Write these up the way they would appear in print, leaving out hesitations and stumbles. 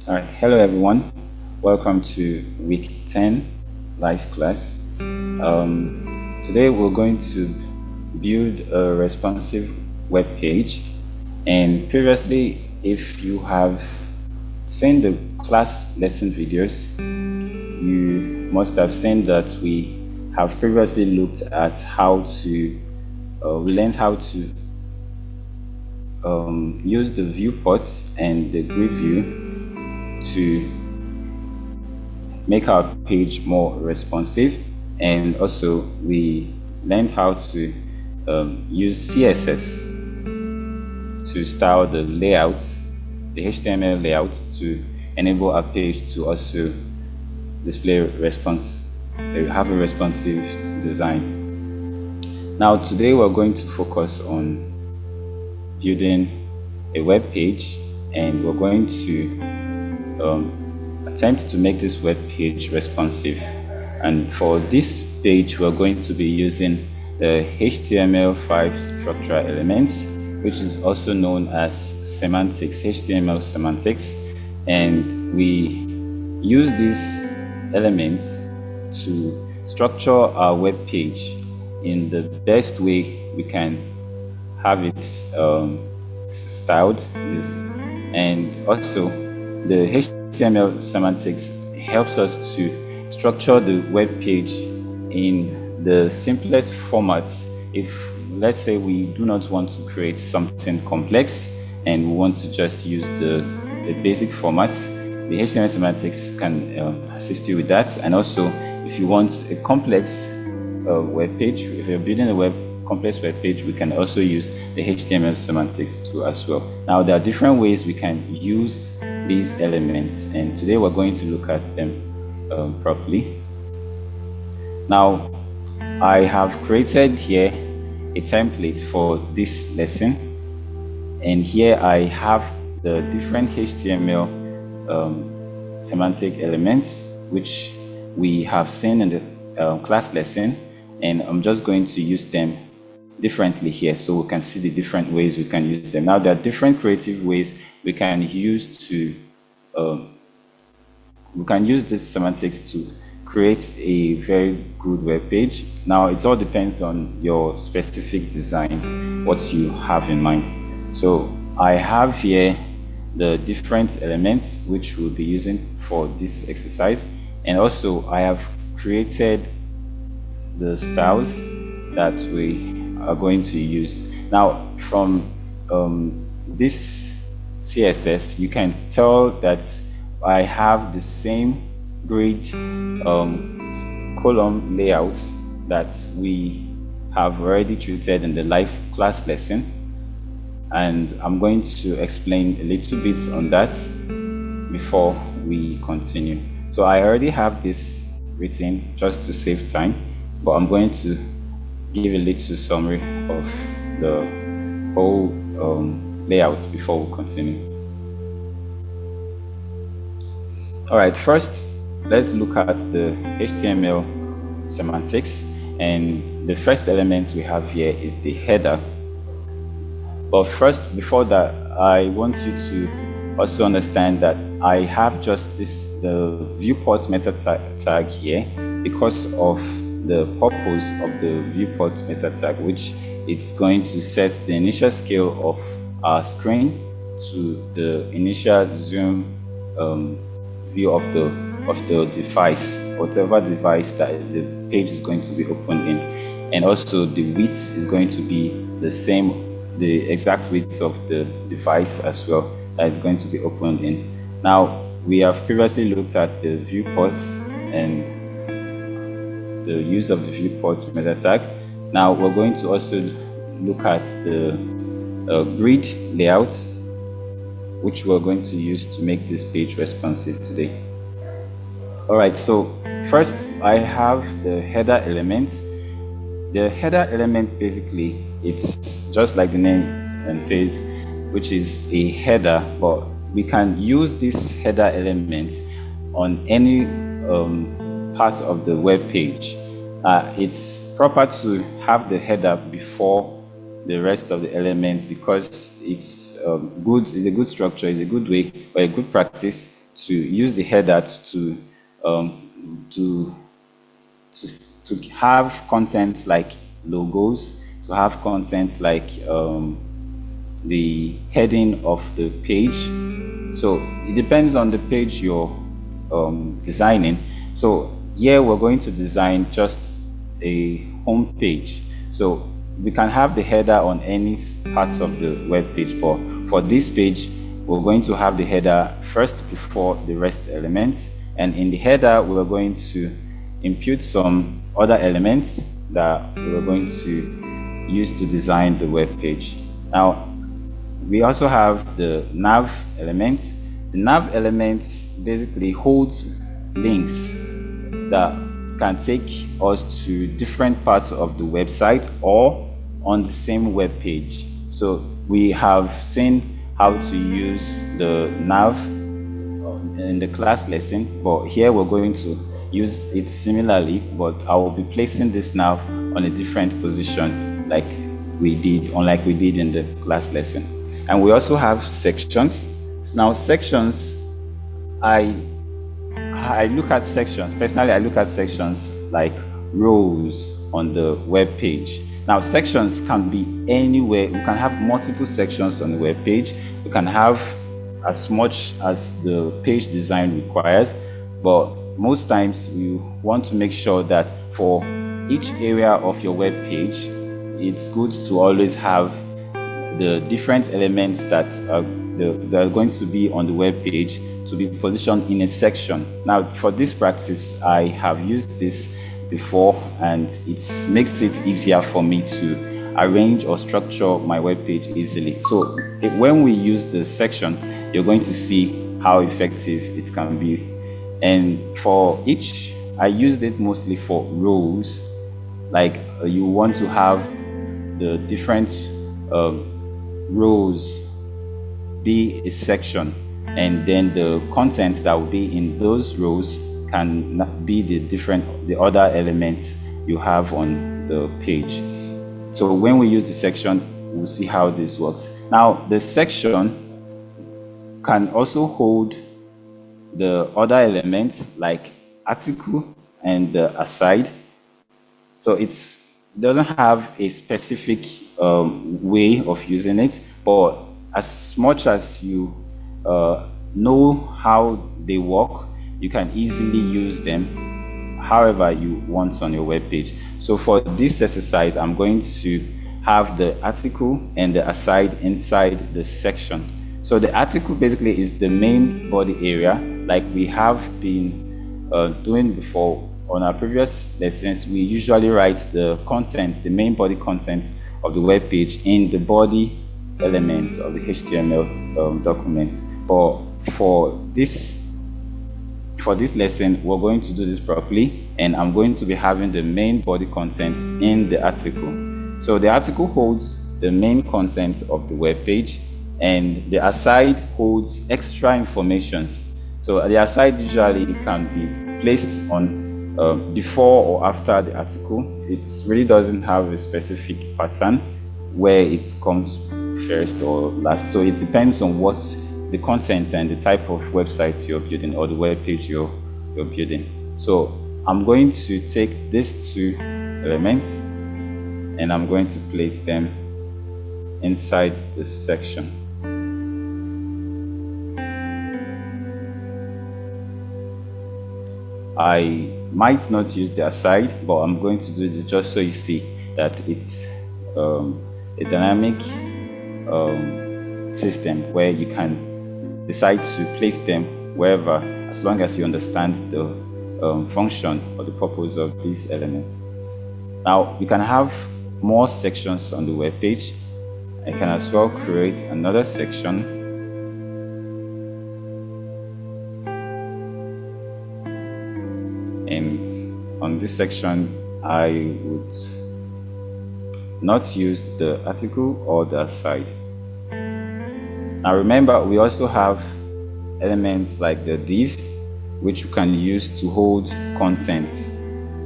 All right, hello everyone. Welcome to week 10 live class. Today we're going to build a responsive web page. And previously, if you have seen the class lesson videos, you must have seen that we have previously looked at how to, we learned how to use the viewports and the grid view to make our page more responsive, and also we learned how to use CSS to style the layout, the HTML layout, to enable our page to also display have a responsive design. Now today we're going to focus on building a web page, and we're going to attempt to make this web page responsive. And for this page, we're going to be using the HTML5 structural elements, which is also known as semantics, HTML semantics. And we use these elements to structure our web page in the best way we can have it styled. And also the HTML semantics helps us to structure the web page in the simplest formats. If, let's say, we do not want to create something complex and we want to just use the basic formats, the HTML semantics can assist you with that. And also, if you want a complex web page, if you're building a complex web page, we can also use the HTML semantics too as well. Now, there are different ways we can use these elements, and today we're going to look at them properly. Now, I have created here a template for this lesson, and here I have the different HTML semantic elements which we have seen in the class lesson, and I'm just going to use them differently here so we can see the different ways we can use them. Now, there are different creative ways we can use to this semantics to create a very good web page. Now, it all depends on your specific design, what you have in mind. So I have here the different elements which we'll be using for this exercise, and also I have created the styles that we are going to use. Now, from this CSS, you can tell that I have the same grid column layout that we have already treated in the live class lesson, and I'm going to explain a little bit on that before we continue. So I already have this written just to save time, but I'm going to give a little summary of the whole layout before we continue. All right, first let's look at the HTML semantics, and the first element we have here is the header. But first, before that, I want you to also understand that I have just the viewport meta tag here because of the purpose of the viewport meta tag, which it's going to set the initial scale of our screen to the initial zoom view of the device, whatever device that the page is going to be opened in. And also the width is going to be the same, the exact width of the device as well that is going to be opened in. Now, we have previously looked at the viewports and the use of the viewport meta tag. Now we're going to also look at the grid layout, which we're going to use to make this page responsive today. All right, so first I have the header element. The header element, basically, it's just like the name says, which is a header, but we can use this header element on any part of the web page. It's proper to have the header before the rest of the elements because it's a good structure, it's a good way or a good practice to use the header to have content like logos, to have content like the heading of the page. So it depends on the page you're designing. So here we're going to design just a home page. So we can have the header on any parts of the web page, but for this page we're going to have the header first before the rest elements, and in the header we're going to impute some other elements that we're going to use to design the web page. Now we also have the nav element. The nav element basically holds links that can take us to different parts of the website or on the same web page. So we have seen how to use the nav in the class lesson, but here we're going to use it similarly, but I will be placing this nav on a different position unlike we did in the class lesson. And we also have sections. Now sections, I look at sections, personally I look at sections like rows on the web page. Now sections can be anywhere. We can have multiple sections on the web page. We can have as much as the page design requires, but most times we want to make sure that for each area of your web page, it's good to always have the different elements that are going to be on the web page to be positioned in a section. Now for this practice, I have used this before, and it makes it easier for me to arrange or structure my web page easily. So when we use the section, you're going to see how effective it can be. And for each, I used it mostly for rows. Like you want to have the different rows be a section, and then the content that will be in those rows can be the other elements you have on the page. So when we use the section, we'll see how this works. Now the section can also hold the other elements like article and the aside. So it doesn't have a specific way of using it, but as much as you know how they work, you can easily use them however you want on your web page. So for this exercise, I'm going to have the article and the aside inside the section. So the article basically is the main body area, like we have been doing before. On our previous lessons, we usually write the content, the main body content of the web page in the body elements of the HTML documents. But for this lesson, we're going to do this properly, and I'm going to be having the main body content in the article. So the article holds the main content of the web page, and the aside holds extra informations. So the aside usually can be placed on before or after the article. It really doesn't have a specific pattern where it comes first or last. So it depends on what the content and the type of website you're building or the web page you're building. So I'm going to take these two elements and I'm going to place them inside this section. I might not use the aside, but I'm going to do this just so you see that it's a dynamic system where you can decide to place them wherever, as long as you understand the function or the purpose of these elements. Now you can have more sections on the web page. I can as well create another section. And on this section, I would not use the article or the aside. Now remember, we also have elements like the div, which you can use to hold content.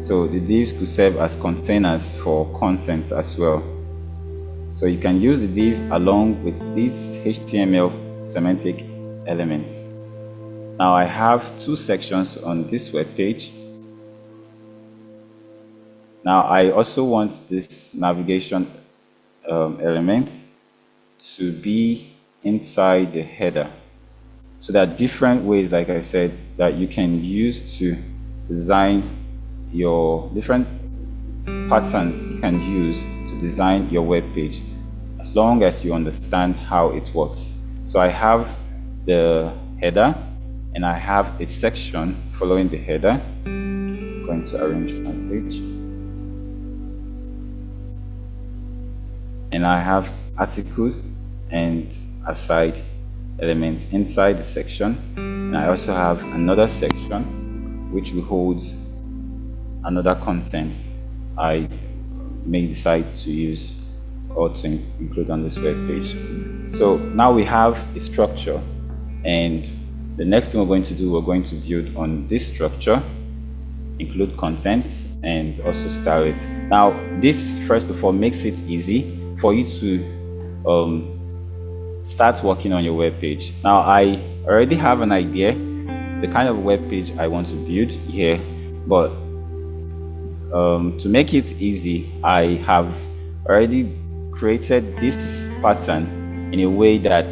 So the divs could serve as containers for content as well. So you can use the div along with these HTML semantic elements. Now I have two sections on this web page. Now I also want this navigation element to be inside the header. So there are different ways, like I said, that you can use to design your different patterns you can use to design your web page, as long as you understand how it works. So I have the header and I have a section following the header. I'm going to arrange my page. And I have article and aside elements inside the section, and I also have another section which will hold another content I may decide to use or to include on this web page. So now we have a structure, and the next thing we're going to do, we're going to build on this structure, include content, and also style it. Now this, first of all, makes it easy for you to start working on your web page. Now I already have an idea the kind of web page I want to build here, but to make it easy, I have already created this pattern in a way that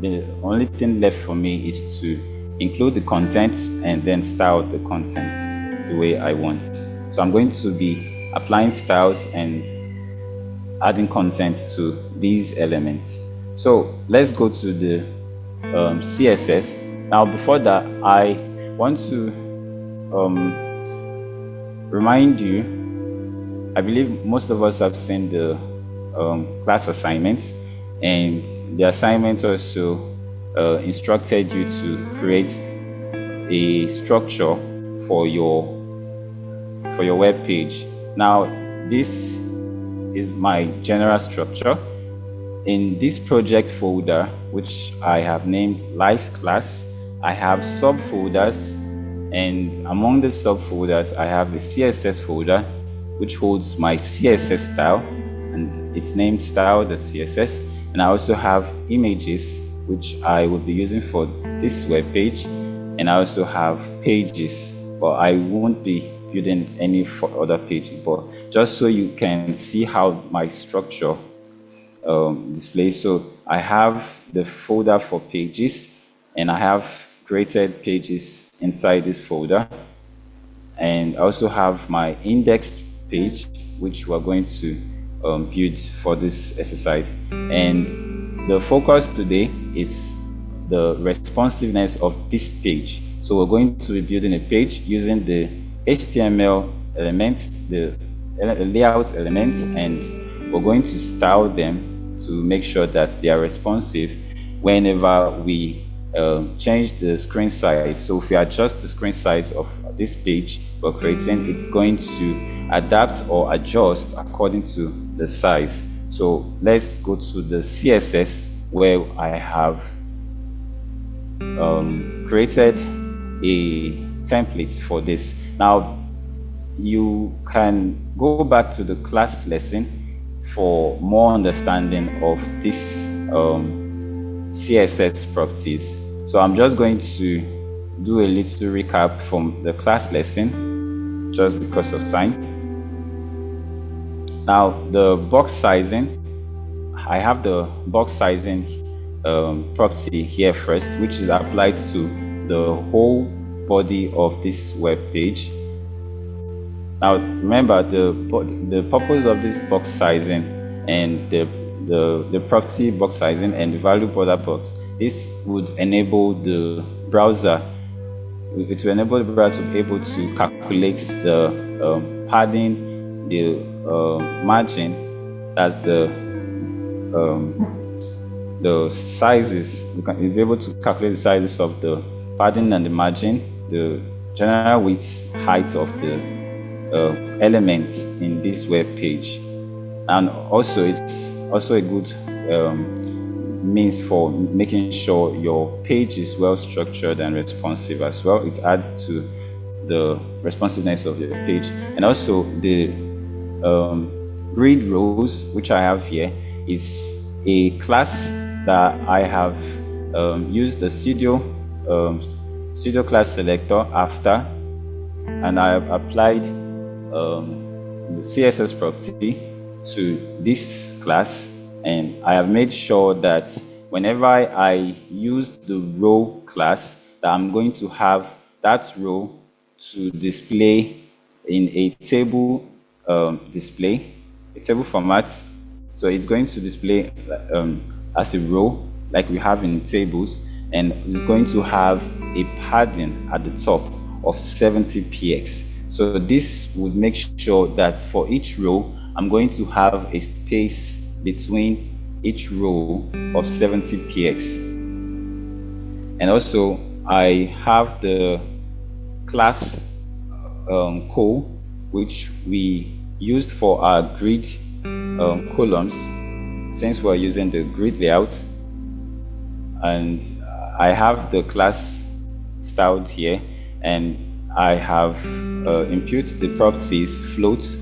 the only thing left for me is to include the content and then style the content the way I want. So I'm going to be applying styles and adding content to these elements. So let's go to the CSS. Now before that, I want to remind you, I believe most of us have seen the class assignments, and the assignments also instructed you to create a structure for your web page. Now this is my general structure. In this project folder, which I have named Life Class, I have subfolders, and among the subfolders I have a CSS folder which holds my CSS style, and it's named style.css, and I also have images which I will be using for this web page, and I also have pages, but I won't be building any other pages, but just so you can see how my structure displays. So I have the folder for pages, and I have created pages inside this folder, and I also have my index page which we're going to build for this exercise. And the focus today is the responsiveness of this page. So we're going to be building a page using the HTML elements, the layout elements, and we're going to style them to make sure that they are responsive whenever we change the screen size. So if we adjust the screen size of this page we're creating, it's going to adapt or adjust according to the size. So let's go to the CSS, where I have created a template for this. Now you can go back to the class lesson for more understanding of this CSS properties. So I'm just going to do a little recap from the class lesson just because of time. Now the box sizing, I have the box sizing property here first, which is applied to the whole body of this web page. Now remember, the purpose of this box sizing and the property box sizing and the value border box, this would enable the browser, it will enable the browser to be able to calculate the padding, the margin, that's the sizes. You can be able to calculate the sizes of the padding and the margin, the general width, height of the elements in this web page. And also it's also a good means for making sure your page is well structured and responsive as well. It adds to the responsiveness of your page. And also the grid rows, which I have here, is a class that I have used the studio pseudo class selector after, and I have applied the CSS property to this class, and I have made sure that whenever I use the row class, that I'm going to have that row to display in a table display, a table format. So it's going to display as a row like we have in tables, and it's going to have a padding at the top of 70 px. So this would make sure that for each row, I'm going to have a space between each row of 70 px. And also, I have the class code, which we used for our grid columns, since we're using the grid layout. And I have the class styled here, and I have imputed the properties float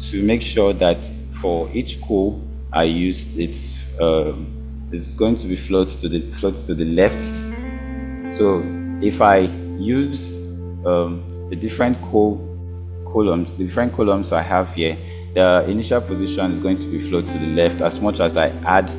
to make sure that for each code I used, it's going to be float to the left. So if I use the different columns I have here, the initial position is going to be float to the left as much as I add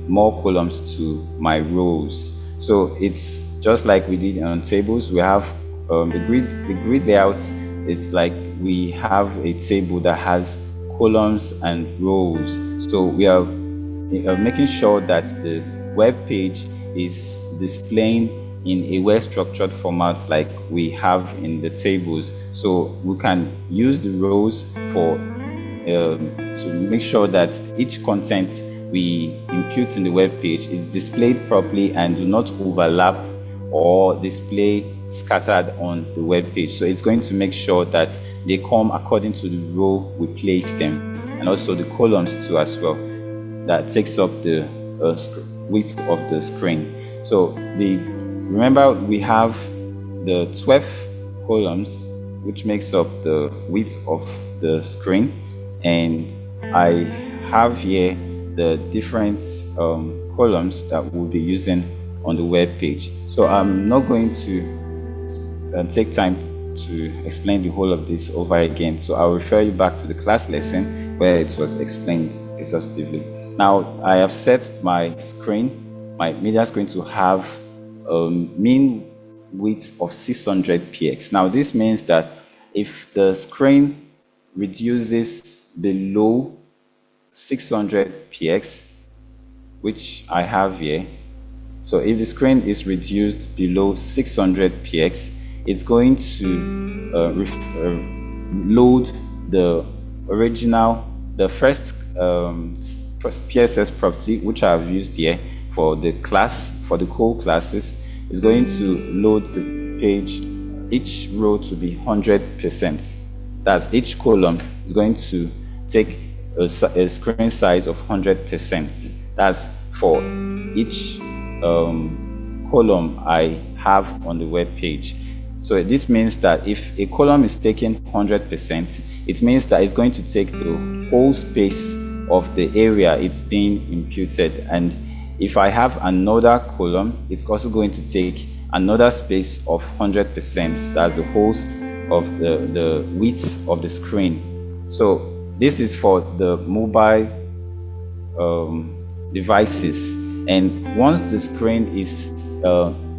more columns to my rows. So it's just like we did on tables. We have the grid layout. It's like we have a table that has columns and rows. So we are making sure that the web page is displaying in a well-structured format like we have in the tables. So we can use the rows for to make sure that each content we impute in the web page is displayed properly and do not overlap or display scattered on the web page. So it's going to make sure that they come according to the row we place them, and also the columns too as well. That takes up the width of the screen. So remember we have the 12 columns, which makes up the width of the screen, and I have here the different columns that we'll be using on the web page. So I'm not going to take time to explain the whole of this over again. So I'll refer you back to the class lesson where it was explained exhaustively. Now I have set my media screen to have a mean width of 600 px. Now this means that if the screen reduces below 600 px, which I have here, so if the screen is reduced below 600 px, it's going to load the first PSS property, which I have used here for the core classes. Is going to load the page, each row to be 100%. That's each column is going to take a screen size of 100%. That's for each column I have on the web page. So this means that if a column is taking 100%, it means that it's going to take the whole space of the area it's being imputed. And if I have another column, it's also going to take another space of 100%. That's the whole of the width of the screen. So this is for the mobile devices. And once the screen is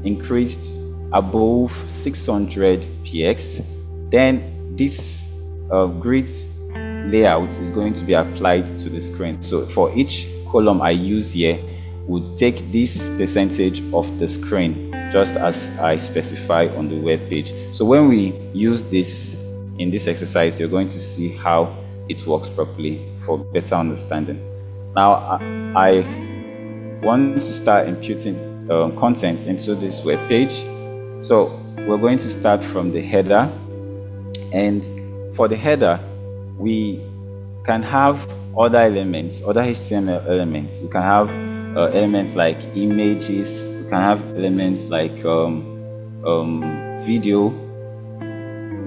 increased above 600 px, then this grid layout is going to be applied to the screen. So for each column I use here, would take this percentage of the screen, just as I specify on the web page. So when we use this in this exercise, you're going to see how it works properly for better understanding. Now I want to start imputing contents into this web page. So we're going to start from the header, and for the header we can have other elements, other HTML elements. We can have elements like images. We can have elements like video.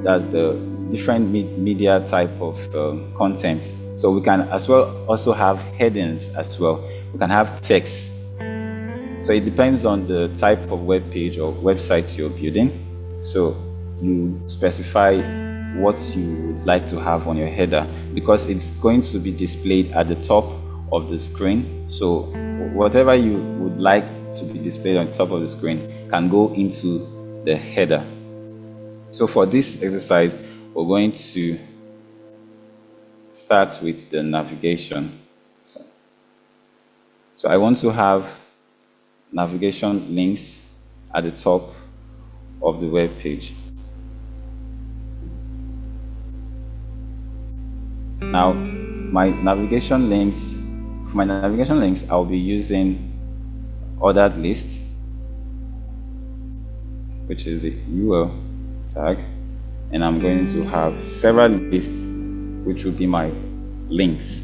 That's the different media type of content. So we can as well also have headings as well. We can have text. So it depends on the type of web page or website you're building. So you specify what you would like to have on your header, because it's going to be displayed at the top of the screen. So whatever you would like to be displayed on top of the screen can go into the header. So for this exercise, we're going to start with the navigation. So I want to have navigation links at the top of the web page. Now, for my navigation links, I'll be using ordered list, which is the UL tag, and I'm going to have several lists, which will be my links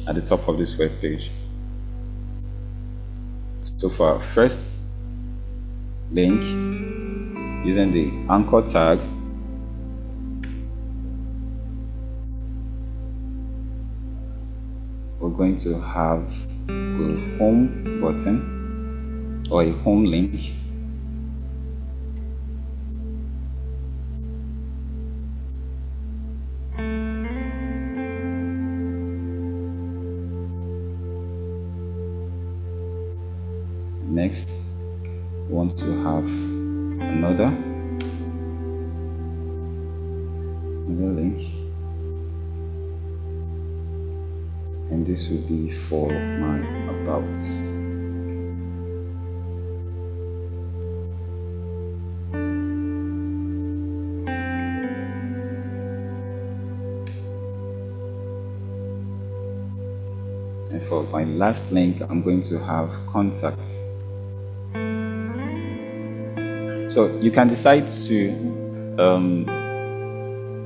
at the top of this web page. So for our first link, using the anchor tag, we're going to have a home button or a home link. Next, we want to have another link, and this will be for my about. And for my last link, I'm going to have contacts. So you can decide to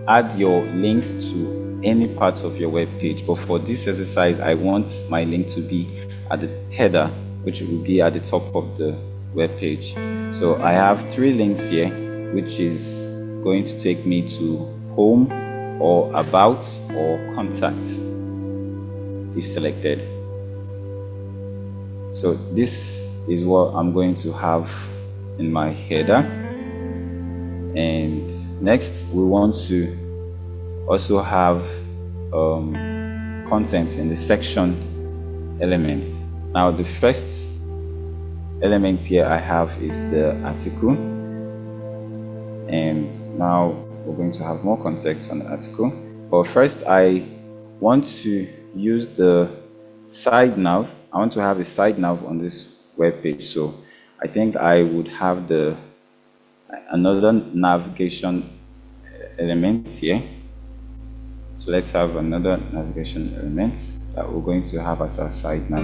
add your links to any part of your web page, but for this exercise, I want my link to be at the header, which will be at the top of the web page. So I have 3 links here, which is going to take me to home or about or contact if selected. So this is what I'm going to have in my header. And next, we want to also have content in the section elements. Now the first element here I have is the article, and now we're going to have more context on the article. But first, I want to use the side nav. I want to have a side nav on this web page, so I think I would have another navigation element here. So let's have another navigation element that we're going to have as our side nav.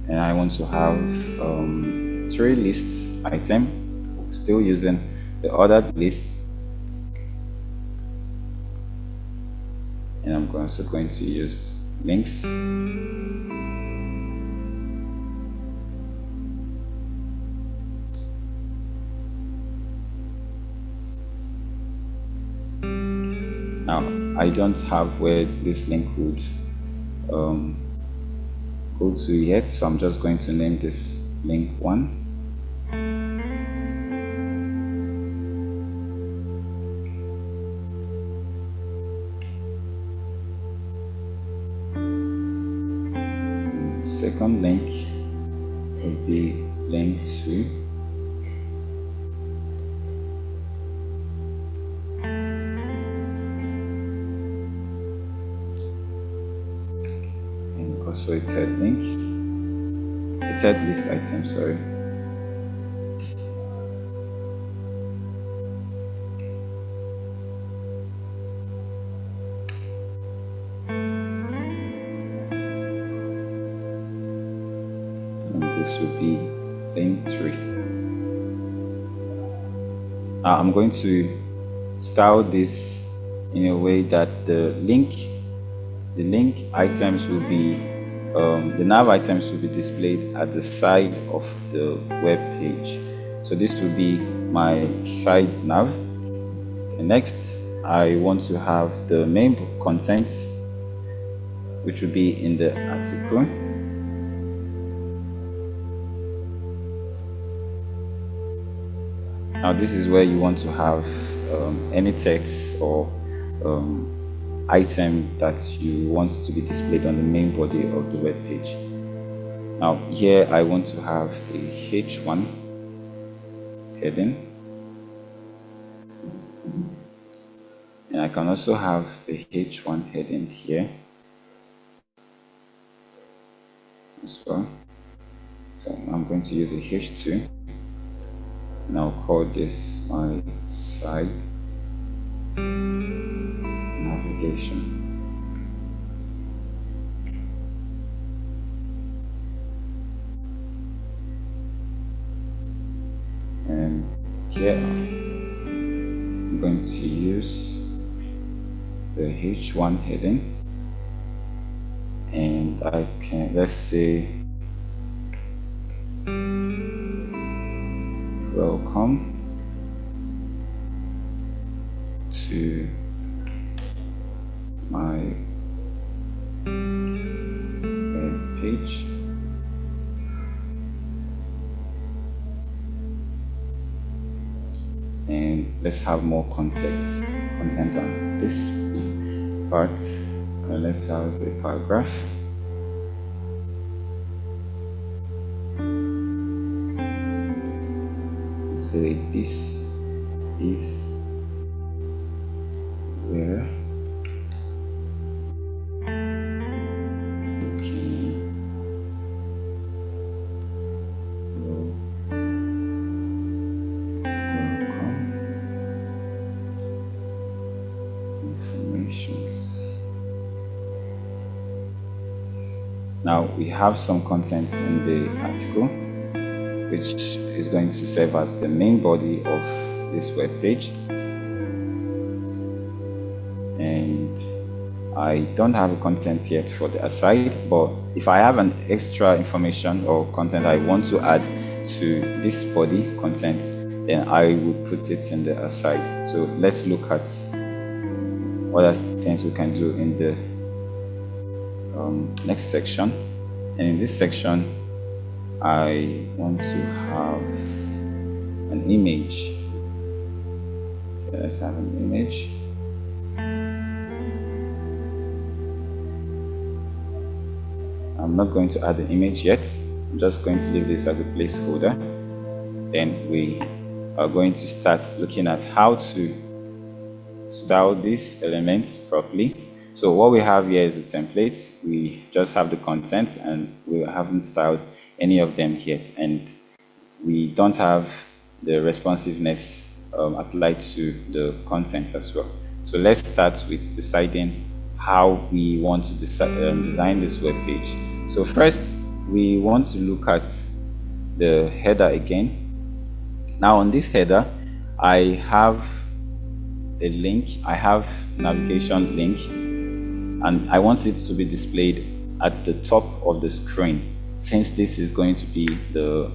And I want to have 3 lists item, still using the ordered list. And I'm also going to use links. Now, I don't have where this link would go to yet, so I'm just going to name this link 1. And the second link will be link 2. Also a third link, a third list item, sorry. And this will be link 3. Now I'm going to style this in a way that the link items will be the nav items will be displayed at the side of the web page. So this will be my side nav. And next, I want to have the main content, which will be in the article. Now this is where you want to have any text or item that you want to be displayed on the main body of the web page. Now here I want to have a H1 heading, and I can also have a H1 heading here as well. So I'm going to use a H2, and I'll call this my site navigation. And here I'm going to use the H1 heading, and I can, let's say, welcome to my web page. And let's have more content on this part. And let's have a paragraph. Say this is where you can welcome informations. Now we have some contents in the article, which is going to serve as the main body of this web page. And I don't have a content yet for the aside, but if I have an extra information or content I want to add to this body content, then I will put it in the aside. So let's look at other things we can do in the next section. And in this section, I want to have an image. Okay, let's have an image. I'm not going to add an image yet. I'm just going to leave this as a placeholder. Then we are going to start looking at how to style these elements properly. So what we have here is the template. We just have the content, and we haven't styled any of them yet, and we don't have the responsiveness applied to the content as well. So let's start with deciding how we want to design this web page. So first, we want to look at the header again. Now on this header, I have a link, I have navigation link, and I want it to be displayed at the top of the screen. Since this is going to be the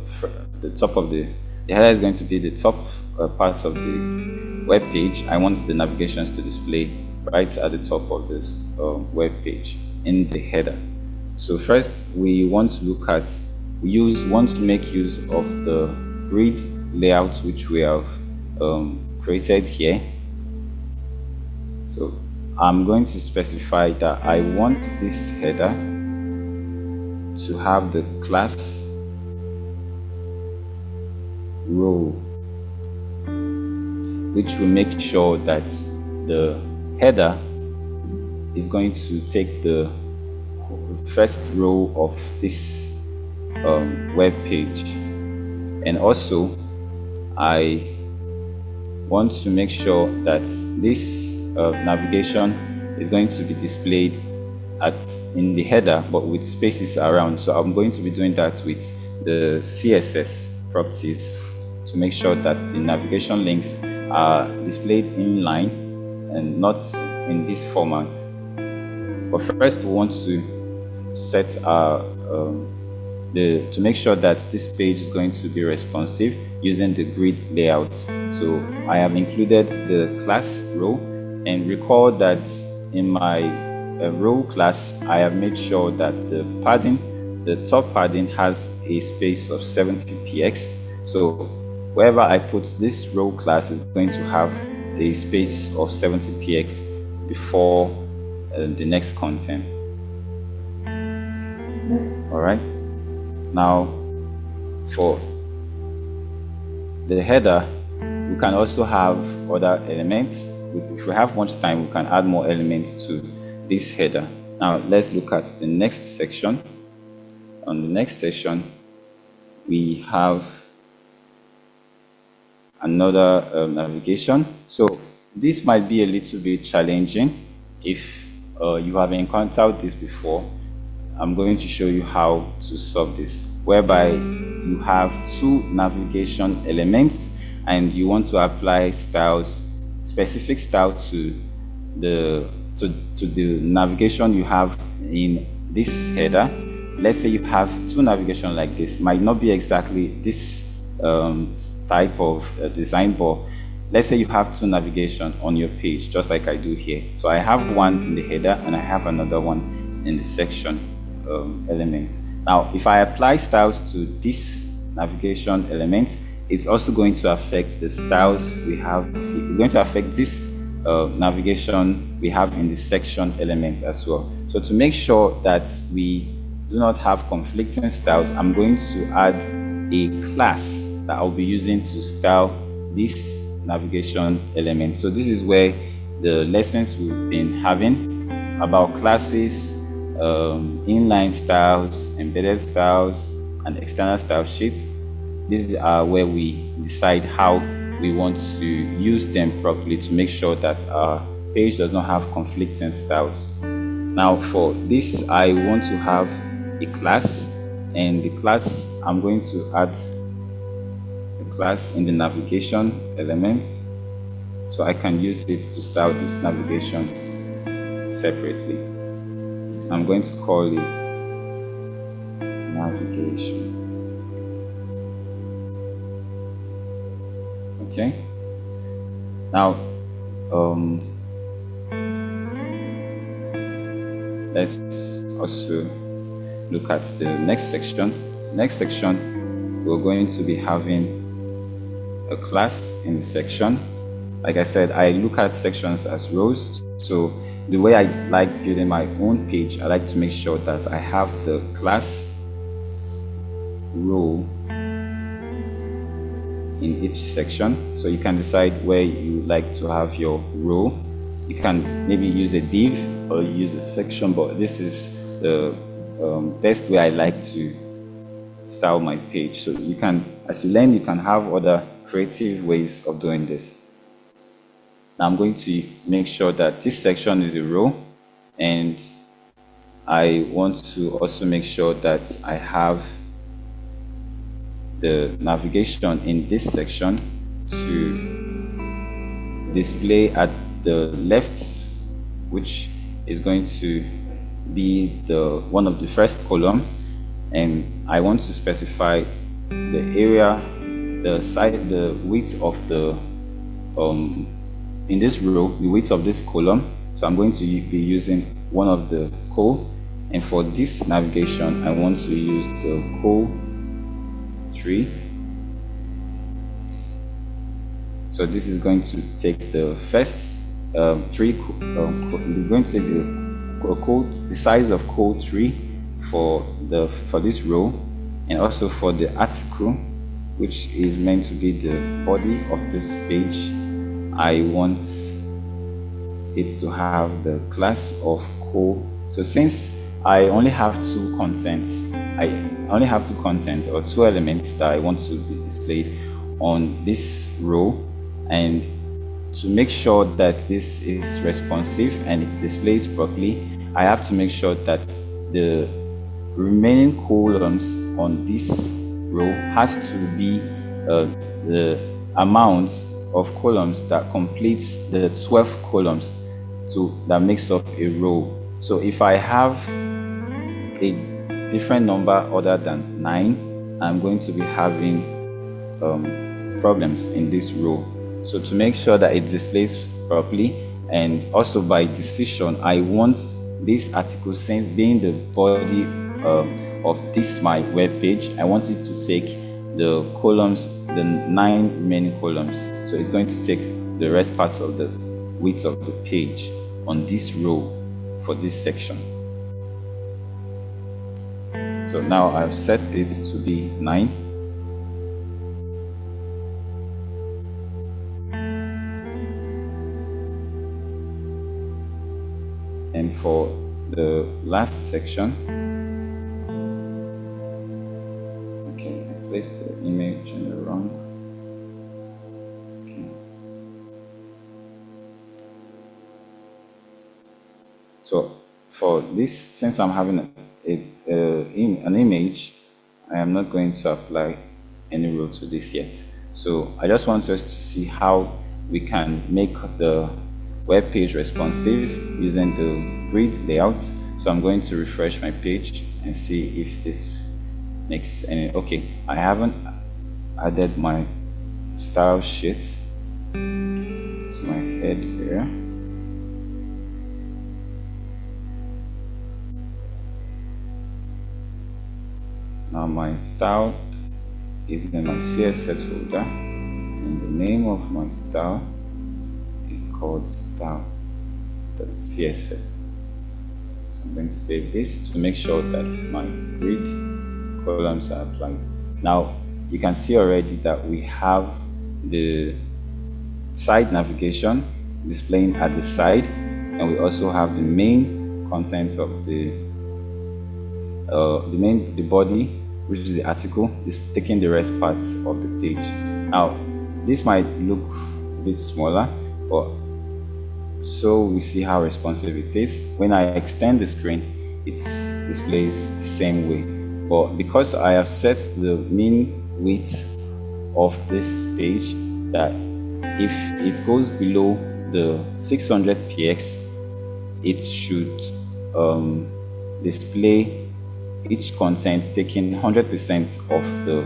top of the header is going to be the top parts of the web page, I want the navigations to display right at the top of this web page in the header. So first, we want to look at, want to make use of the grid layout which we have created here. So I'm going to specify that I want this header to have the class row, which will make sure that the header is going to take the first row of this web page. And also I want to make sure that this navigation is going to be displayed in the header, but with spaces around. So I'm going to be doing that with the CSS properties to make sure that the navigation links are displayed in line and not in this format. But first, we want to set our to make sure that this page is going to be responsive using the grid layout. So I have included the class row, and recall that in my row class I have made sure that the top padding has a space of 70px. So wherever I put this row class is going to have a space of 70px before the next content. All right. Now, for the header, we can also have other elements. If we have much time, we can add more elements to this header. Now, let's look at the next section. On the next section, we have another navigation. So this might be a little bit challenging. If you have encountered this before, I'm going to show you how to solve this, whereby you have two navigation elements and you want to apply styles, specific style to the navigation you have in this header. Let's say you have two navigation like this. Might not be exactly this type of design, but let's say you have two navigation on your page, just like I do here. So I have one in the header and I have another one in the section elements. Now, if I apply styles to this navigation element, it's also going to affect the styles we have. It's going to affect this navigation we have in the section elements as well. So to make sure that we do not have conflicting styles, I'm going to add a class that I'll be using to style this navigation element. So this is where the lessons we've been having about classes, inline styles, embedded styles, and external style sheets. These are where we decide how we want to use them properly to make sure that our page does not have conflicting styles. Now, for this, I want to have a class, and the class, I'm going to add a class in the navigation elements, so I can use it to style this navigation separately. I'm going to call it navigation. Okay. Now, let's also look at the next section. Next section, we're going to be having a class in the section. Like I said, I look at sections as rows. So the way I like building my own page, I like to make sure that I have the class row in each section. So you can decide where you like to have your row. You can maybe use a div or use a section, but this is the best way I like to style my page. So you can, as you learn, you can have other creative ways of doing this. Now I'm going to make sure that this section is a row, and I want to also make sure that I have the navigation in this section to display at the left, which is going to be the one of the first column, and I want to specify the area, the side, the width of the in this row, the width of this column. So I'm going to be using one of the col, and for this navigation I want to use the col 3. So this is going to take the first we're going to take the size of col 3 for this row, and also for the article, which is meant to be the body of this page. I want it to have the class of col. So since I only have two contents, or two elements that I want to be displayed on this row, and to make sure that this is responsive and it displays properly, I have to make sure that the remaining columns on this row has to be the amount of columns that completes the 12 columns that makes up a row. So if I have a different number other than 9, I'm going to be having problems in this row. So to make sure that it displays properly, and also by decision, I want this article, since being the body of this my web page, I want it to take the columns, the 9 remaining columns. So it's going to take the rest parts of the width of the page on this row for this section. So now I've set this to be 9. And for the last section, okay, I placed the image in the wrong. Okay. So for this, since I'm having an image, I am not going to apply any rule to this yet. So I just want us to see how we can make the web page responsive using the grid layout. So I'm going to refresh my page and see if this makes any. Okay, I haven't added my style sheet to my head here. Now my style is in my CSS folder, and the name of my style is called style.css. So I'm going to save this to make sure that my grid columns are applied. Now you can see already that we have the side navigation displaying at the side, and we also have the main contents of the body, which is the article, is taking the rest parts of the page. Now this might look a bit smaller, but so we see how responsive it is. When I extend the screen, it displays the same way. But because I have set the mean width of this page, that if it goes below the 600 px, it should display each content taking 100% of the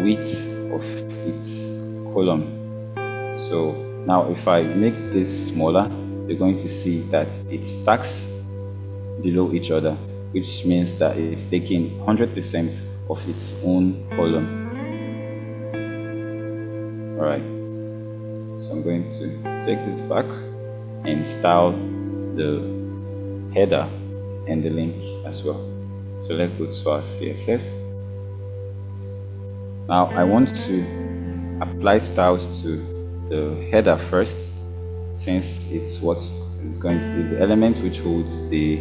width of its column. So now if I make this smaller, you're going to see that it stacks below each other, which means that it's taking 100% of its own column. Alright, so I'm going to take this back and style the header and the link as well. So let's go to our CSS. Now I want to apply styles to the header first, since it's what's going to be the element which holds the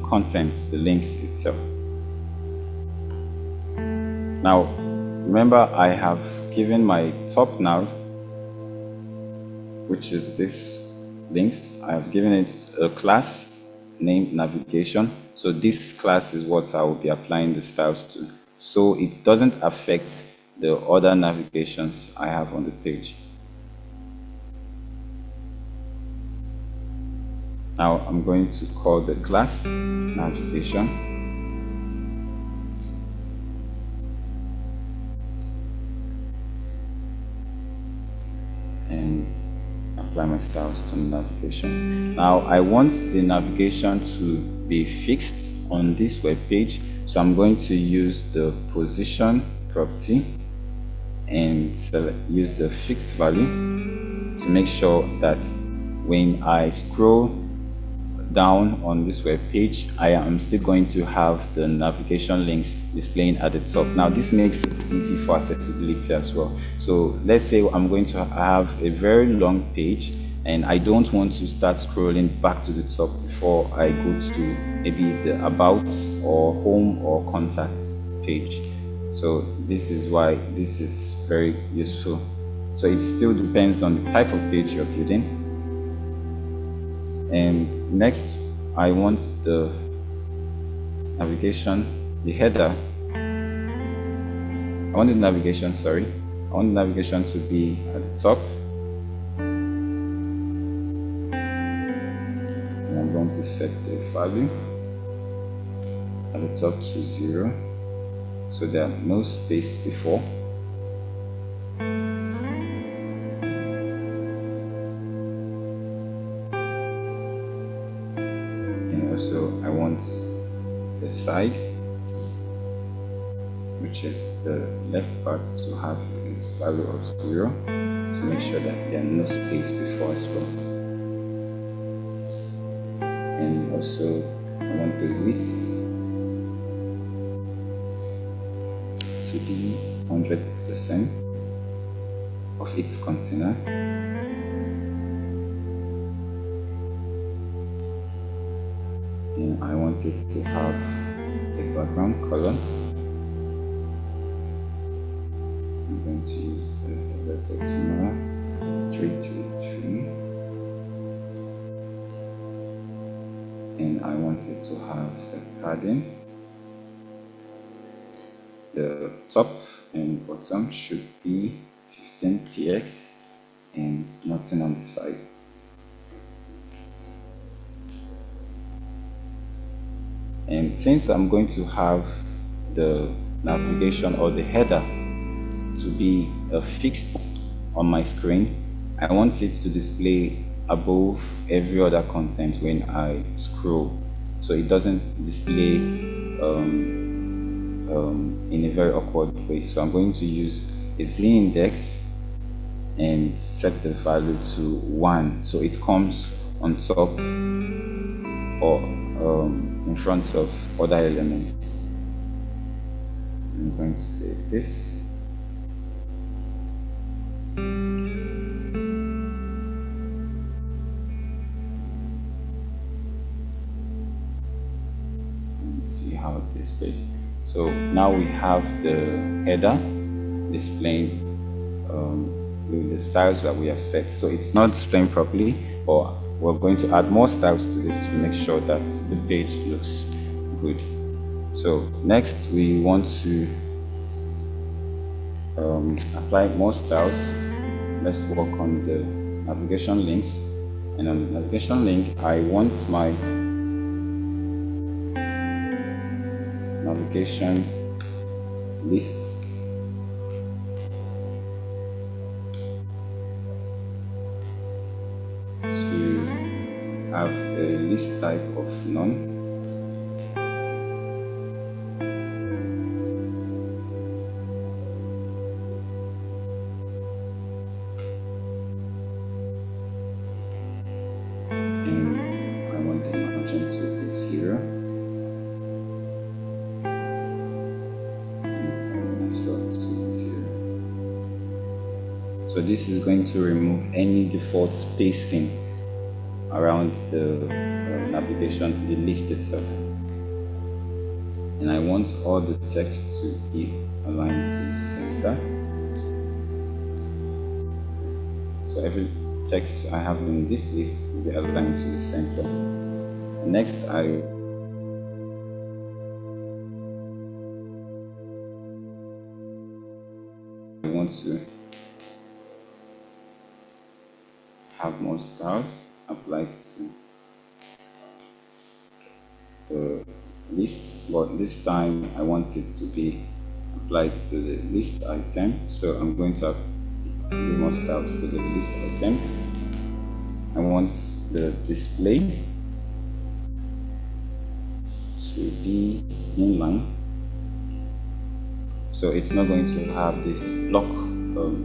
contents, the links itself. Now remember, I have given my top nav, which is this links, I have given it a class named navigation. So this class is what I will be applying the styles to, so it doesn't affect the other navigations I have on the page. Now I'm going to call the class navigation, and apply my styles to the navigation. Now I want the navigation to be fixed on this web page, so I'm going to use the position property and use the fixed value to make sure that when I scroll down on this web page, I am still going to have the navigation links displaying at the top. Now this makes it easy for accessibility as well. So let's say I'm going to have a very long page and I don't want to start scrolling back to the top before I go to maybe the about or home or contacts page. So this is why this is very useful. So it still depends on the type of page you're building. And next, I want the navigation, the header. I want the navigation to be at the top. And I'm going to set the value. at the top to 0, so there are no space before. And also I want the side, which is the left part, to have this value of 0, to make sure that there are no space before as well. And also I want the width to be 100% of its container. And I want it to have a background color. I'm going to use the hexadecimal 333, and I want it to have a padding. The top and bottom should be 15px and nothing on the side. And since I'm going to have the navigation or the header to be fixed on my screen, I want it to display above every other content when I scroll, so it doesn't display in a very awkward way. So I'm going to use a z-index and set the value to 1, so it comes on top or in front of other elements. I'm going to save this. And see how it displays. So now we have the header displaying with the styles that we have set. So it's not displaying properly, but we're going to add more styles to this to make sure that the page looks good. So next we want to apply more styles. Let's work on the navigation links, and on the navigation link I want my navigation lists to have a list type of none. And I want the margin to be 0. So this is going to remove any default spacing around the navigation, the list itself. And I want all the text to be aligned to the center. So every text I have in this list will be aligned to the center. And next I want to have more styles applied to the list, but this time I want it to be applied to the list item. So I'm going to add more styles to the list items. I want the display to be inline, so it's not going to have this block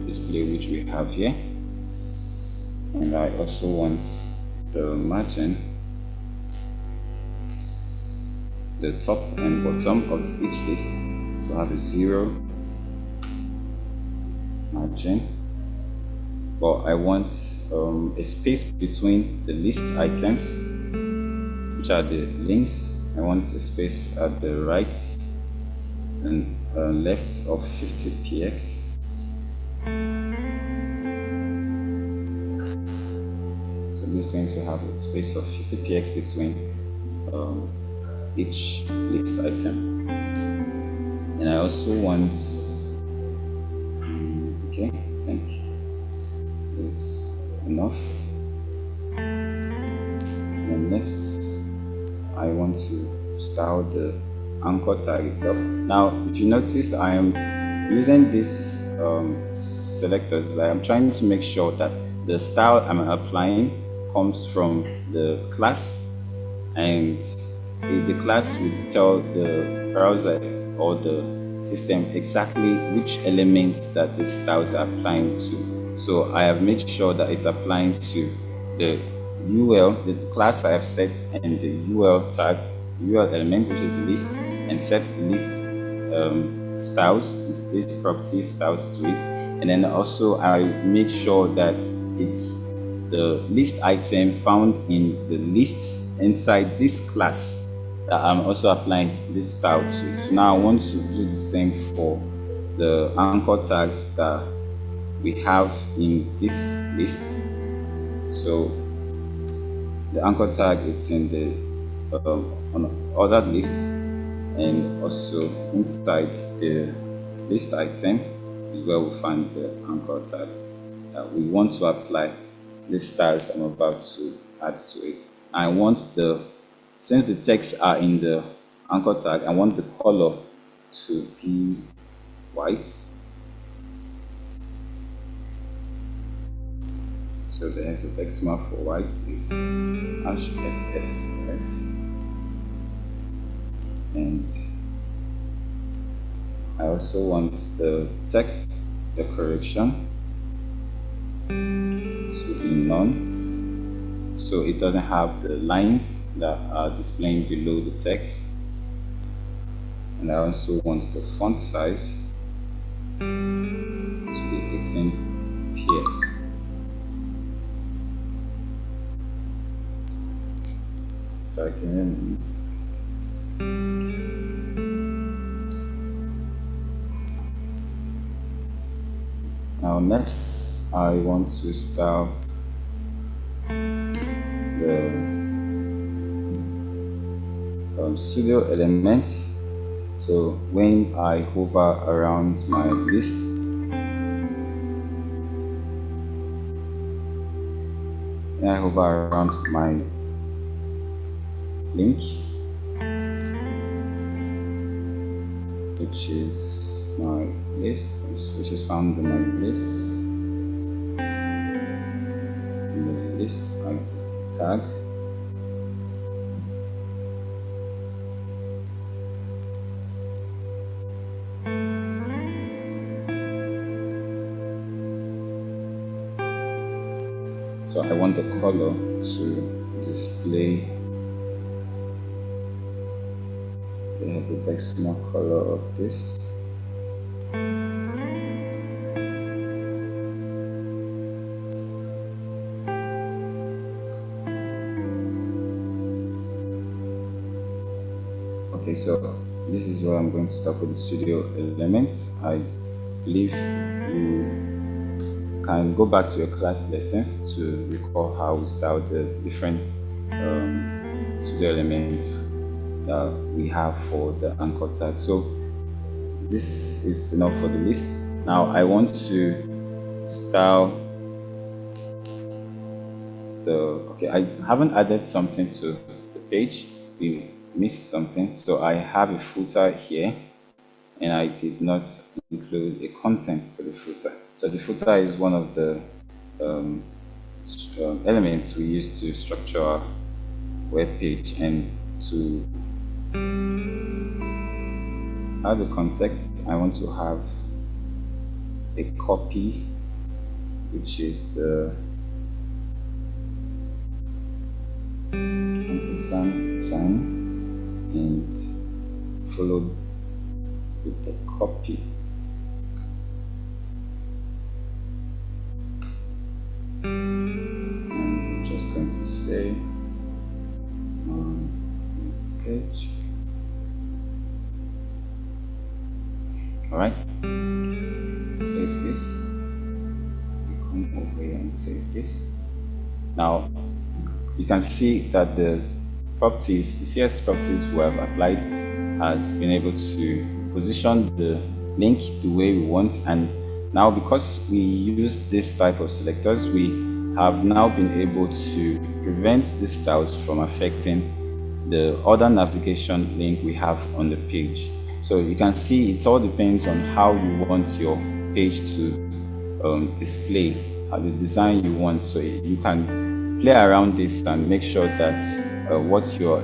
display which we have here. And I also want the margin, the top and bottom of each list to have a 0 margin, but I want a space between the list items, which are the links. I want a space at the right and left of 50px. This is going to have a space of 50px between each list item. And I also want, okay, I think is enough. And next I want to style the anchor tag itself. Now, if you noticed, I am using these selectors. Like I'm trying to make sure that the style I'm applying comes from the class, and the class will tell the browser or the system exactly which elements that the styles are applying to. So I have made sure that it's applying to the UL, the class I have set, and the UL tag, UL element, which is the list, and set list styles, list property styles to it. And then also I make sure that it's the list item found in the list inside this class that I'm also applying this style to. So now I want to do the same for the anchor tags that we have in this list. So the anchor tag is in the on other list, and also inside the list item is where we find the anchor tag that we want to apply the styles I'm about to add to it. I want since the texts are in the anchor tag, I want the color to be white. So the hexadecimal for white is #FFF, and I also want the text decoration to be none, so it doesn't have the lines that are displaying below the text. And I also want the font size to be 18 px. So I can end it. Now next, I want to style the pseudo elements. So when I hover around my list, link, which is my list, which is found in my list, in the list tag. So I want the color to display the hexadecimal color of this. Okay, so this is where I'm going to start with the studio elements. I believe you can go back to your class lessons to recall how we styled the different studio elements that we have for the anchor tag. So this is enough for the list. Now I want to style I haven't added something to the page. We missed something, so I have a footer here, and I did not include a content to the footer. So the footer is one of the elements we use to structure our web page, and to add the context, I want to have a copy, which is the ampersand sign, and followed with the copy. And I'm just going to say on page. All right, save this. Come over here and save this. Now you can see that the properties, the CSS properties we have applied, has been able to position the link the way we want. And now, because we use this type of selectors, we have now been able to prevent these styles from affecting the other navigation link we have on the page. So you can see it all depends on how you want your page to display, the design you want. So you can play around this and make sure that what you're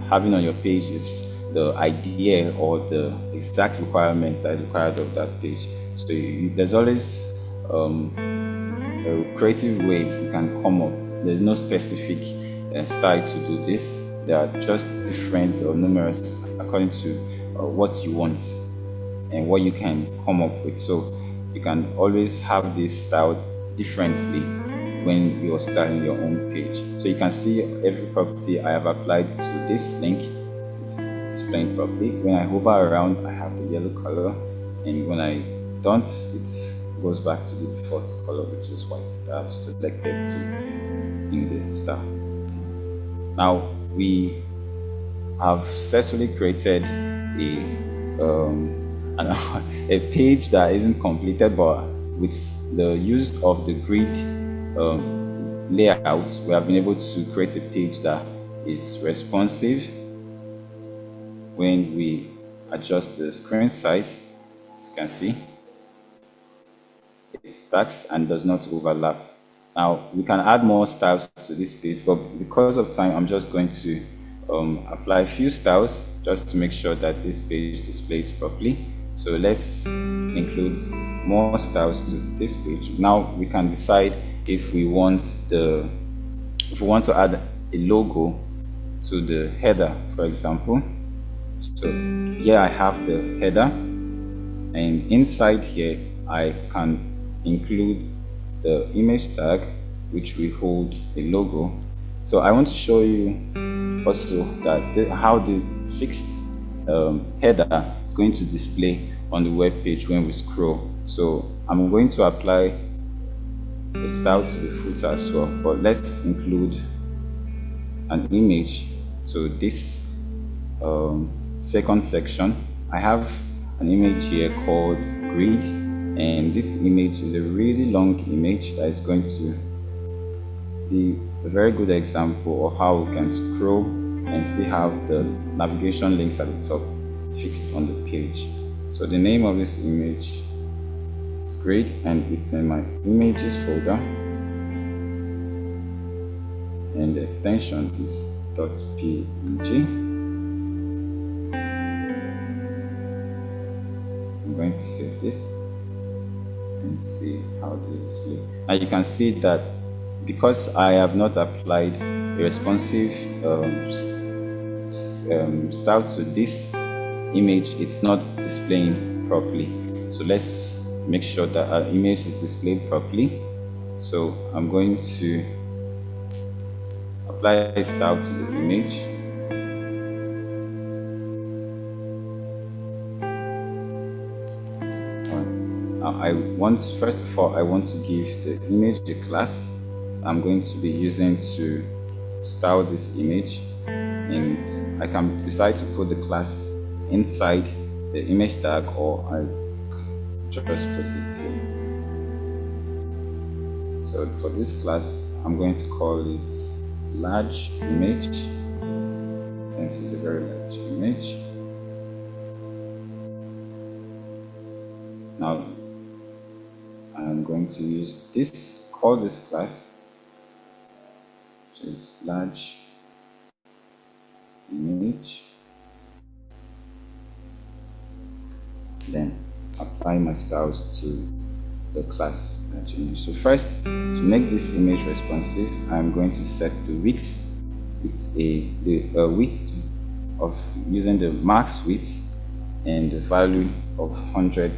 having on your page is the idea or the exact requirements that is required of that page. So there's always a creative way you can come up. There's no specific style to do this. There are just different or numerous according to what you want and what you can come up with. So you can always have this style differently when you're starting your own page. So you can see every property I have applied to this link is displaying properly. When I hover around, I have the yellow color, and when I don't, it goes back to the default color, which is white, that I've selected to in the star. Now we have successfully created a page that isn't completed, but with the use of the grid layouts, we have been able to create a page that is responsive. When we adjust the screen size, as you can see, it stacks and does not overlap. Now we can add more styles to this page, but because of time, I'm just going to apply a few styles just to make sure that this page displays properly. So let's include more styles to this page. Now we can decide if we want to add a logo to the header, for example. So here I have the header, and inside here I can include the image tag, which we hold a logo. So I want to show you also that how the fixed header is going to display on the web page when we scroll. So I'm going to apply a style to the footer as well, but let's include an image. So this second section, I have an image here called grid, and this image is a really long image that is going to be a very good example of how we can scroll and still have the navigation links at the top fixed on the page. So the name of this image is grid, and it's in my images folder, and the extension is .png. I'm going to save this and see how this display. Now you can see that because I have not applied a responsive style to this image, it's not displaying properly. So let's make sure that our image is displayed properly. So I'm going to apply a style to the image. First of all, I want to give the image a class I'm going to be using to style this image, and I can decide to put the class inside the image tag, or I just put it here. So for this class, I'm going to call it large image, since it's a very large image. Now I'm going to call this class, which is large image, then apply my styles to the class large image. So first, to make this image responsive, I'm going to set the width. It's the width of using the max width and the value of 100%.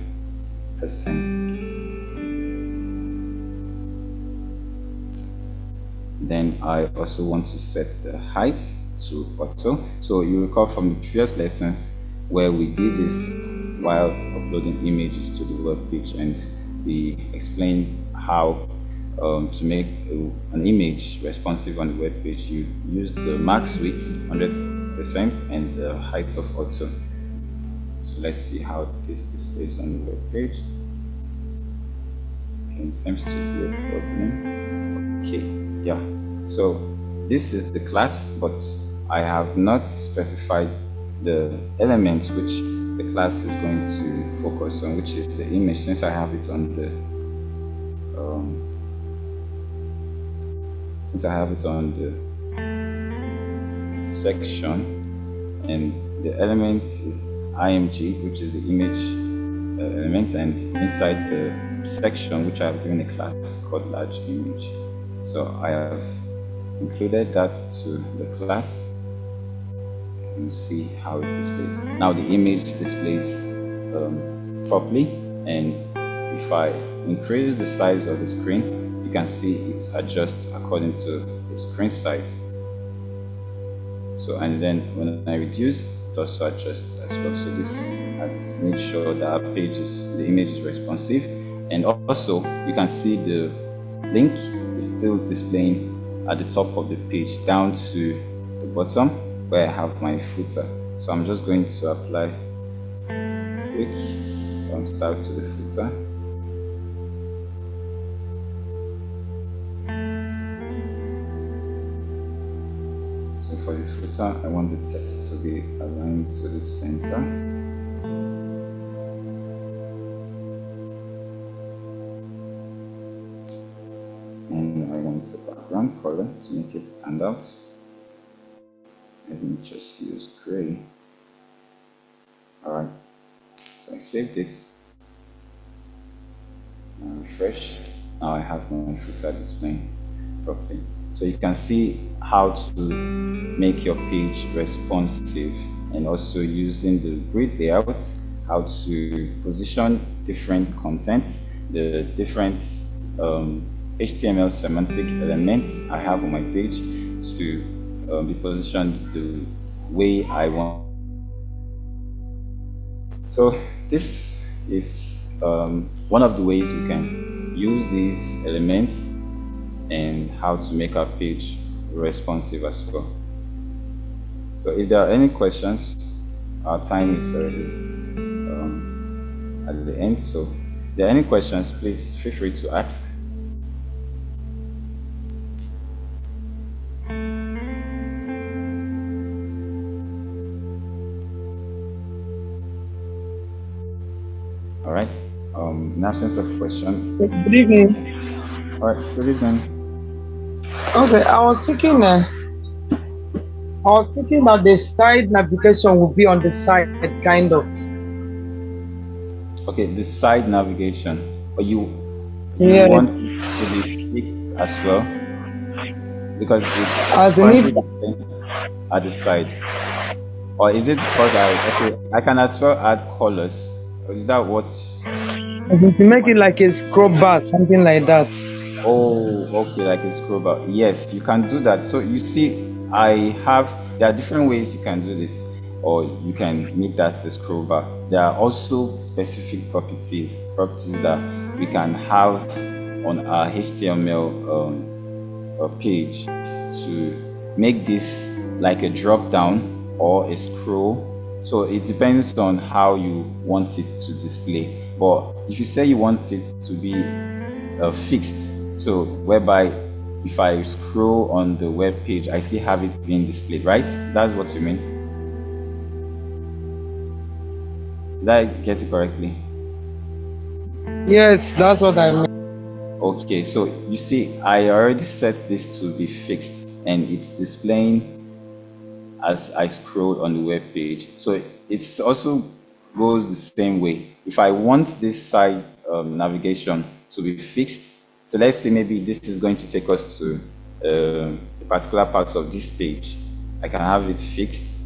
Then I also want to set the height to auto. So you recall from the previous lessons where we did this while uploading images to the web page, and we explained how to make an image responsive on the web page. You use the max width 100% and the height of auto. So let's see how this displays on the web page. Okay, it seems to be a problem. Okay, yeah. So this is the class, but I have not specified the element which the class is going to focus on, which is the image, since I have it on the section, and the element is img, which is the image element, and inside the section which I have given a class called large image. So I have included that to the class, and see how it displays. Now the image displays properly, and if I increase the size of the screen, you can see it adjusts according to the screen size. So, and then when I reduce, it also adjusts as well. So this has made sure that our the image is responsive, and also you can see the link is still displaying at the top of the page down to the bottom where I have my footer. So I'm just going to apply quick from start to the footer. For the footer, I want the text to be aligned to the center. And I want the background color to make it stand out. Let me just use gray. Alright, so I save this. Now refresh. Now I have my footer displaying properly. So you can see how to make your page responsive, and also using the grid layout, how to position different contents, the different HTML semantic elements I have on my page to be positioned the way I want. So this is one of the ways we can use these elements and how to make our page responsive as well. So if there are any questions, our time is already at the end. So if there are any questions, please feel free to ask. All right. In absence of question. Good evening. All right. Good evening. Okay, I was thinking that the side navigation will be on the side, kind of. Okay, the side navigation. Or you want it to be fixed as well, because it's at the side. Or is it because I can as well add colors? Or is that what's? To make it like a scroll bar, something like that. Oh, okay, like a scroll bar. Yes, you can do that. So you see, there are different ways you can do this, or you can make that a scroll bar. There are also specific properties that we can have on our HTML page to make this like a drop down or a scroll. So it depends on how you want it to display. But if you say you want it to be fixed, so whereby if I scroll on the web page, I still have it being displayed, right? That's what you mean? Did I get it correctly? Yes, that's what I mean. Okay, so you see, I already set this to be fixed, and it's displaying as I scroll on the web page. So it also goes the same way. If I want this side navigation to be fixed, so let's say maybe this is going to take us to a particular part of this page, I can have it fixed,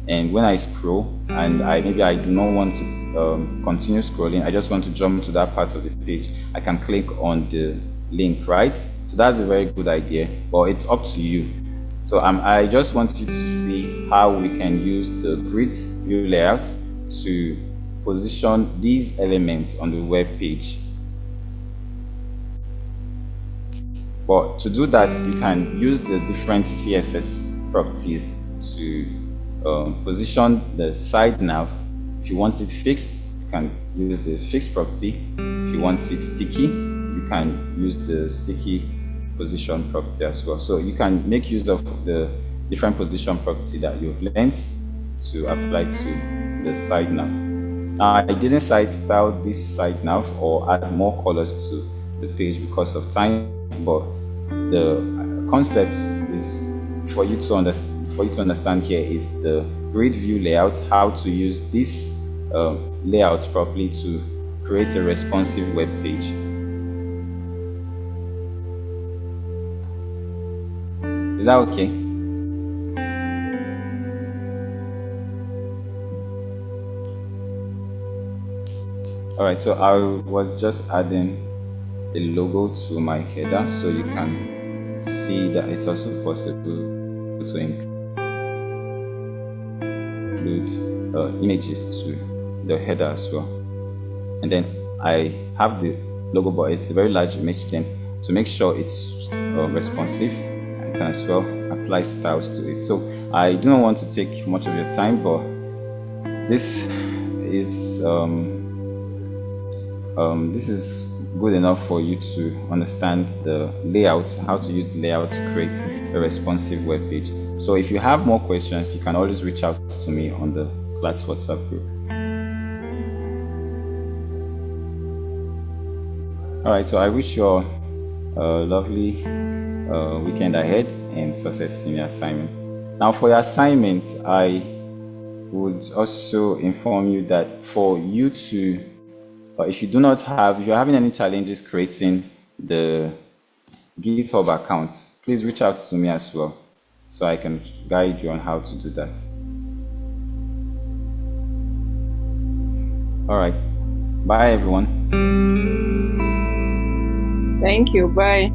and when I scroll and maybe I do not want to continue scrolling, I just want to jump to that part of the page, I can click on the link, right? So that's a very good idea, but it's up to you. So I just want you to see how we can use the grid view layout to position these elements on the web page. But to do that, you can use the different CSS properties to position the side nav. If you want it fixed, you can use the fixed property. If you want it sticky, you can use the sticky position property as well. So you can make use of the different position property that you've learned to apply to the side nav. I didn't style this side nav or add more colors to the page because of time, but the concept is for you to understand here is the grid view layout, how to use this layout properly to create a responsive web page. Is that okay? All right, so I was just adding a logo to my header so you can see that it's also possible to include images to the header as well. And then I have the logo, but it's a very large image. Then to make sure it's responsive, I can as well apply styles to it. So I do not want to take much of your time, but this is good enough for you to understand the layout, how to use the layout to create a responsive web page. So if you have more questions, you can always reach out to me on the class WhatsApp group. All right, so I wish you all a lovely weekend ahead and success in your assignments. Now for your assignments, I would also inform you that for you to if you're having any challenges creating the GitHub account, please reach out to me as well so I can guide you on how to do that. All right, bye everyone. Thank you, bye.